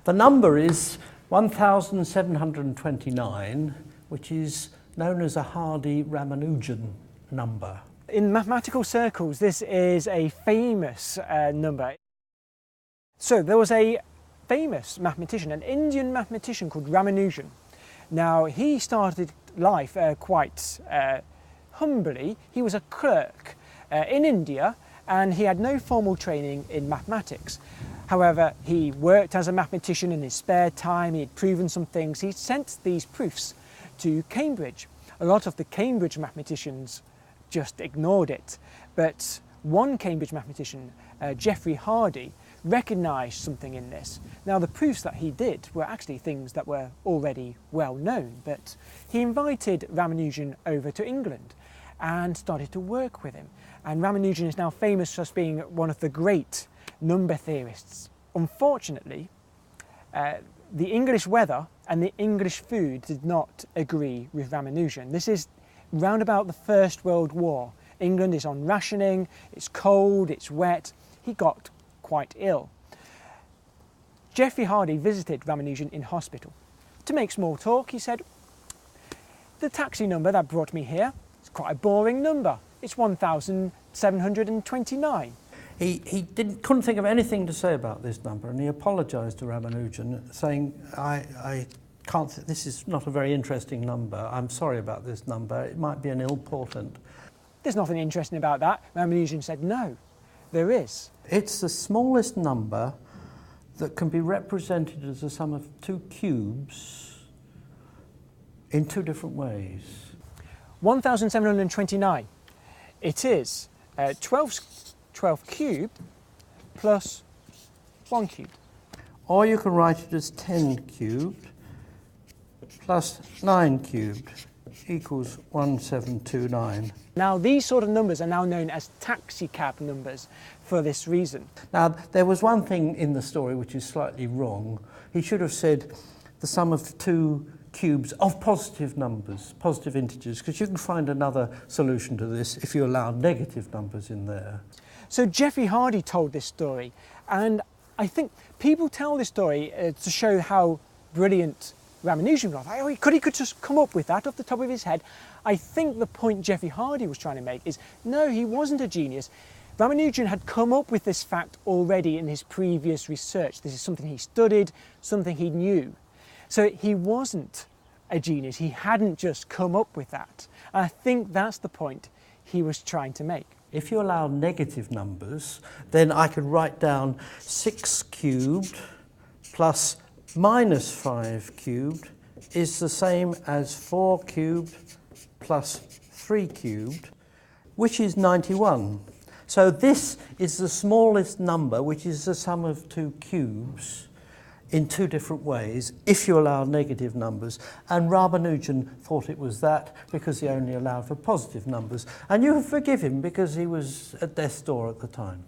The number is 1729, which is known as a Hardy-Ramanujan number. In mathematical circles, this is a famous number. So there was a famous mathematician, an Indian mathematician called Ramanujan. Now he started life quite humbly. He was a clerk in India and he had no formal training in mathematics. However, he worked as a mathematician in his spare time, he had proven some things. He sent these proofs to Cambridge. A lot of the Cambridge mathematicians just ignored it, but one Cambridge mathematician, Geoffrey Hardy, recognised something in this. Now the proofs that he did were actually things that were already well known, but he invited Ramanujan over to England and started to work with him. And Ramanujan is now famous as being one of the great number theorists. Unfortunately, the English weather and the English food did not agree with Ramanujan. This is round about the First World War. England is on rationing, it's cold, it's wet. He got quite ill. Geoffrey Hardy visited Ramanujan in hospital. To make small talk, he said, "The taxi number that brought me here is quite a boring number. It's 1729. He couldn't think of anything to say about this number, and he apologised to Ramanujan, saying, I can't, this is not a very interesting number. I'm sorry about this number. It might be an ill portent." There's nothing interesting about that. Ramanujan said, "No, there is." It's the smallest number that can be represented as the sum of two cubes in two different ways. 1729. It is 12 cubed plus 1 cubed. Or you can write it as 10 cubed plus 9 cubed equals 1729. Now these sort of numbers are now known as taxicab numbers for this reason. Now there was one thing in the story which is slightly wrong. He should have said the sum of two cubes of positive numbers, positive integers, because you can find another solution to this if you allow negative numbers in there. So Geoffrey Hardy told this story, and I think people tell this story to show how brilliant Ramanujan was. He could just come up with that off the top of his head. I think the point Geoffrey Hardy was trying to make is, no, he wasn't a genius. Ramanujan had come up with this fact already in his previous research. This is something he studied, something he knew. So he wasn't a genius. He hadn't just come up with that. And I think that's the point he was trying to make. If you allow negative numbers, then I could write down 6 cubed plus minus 5 cubed is the same as 4 cubed plus 3 cubed, which is 91. So this is the smallest number, which is the sum of two cubes in two different ways, if you allow negative numbers. And Ramanujan thought it was that because he only allowed for positive numbers. And you forgive him because he was at death's door at the time.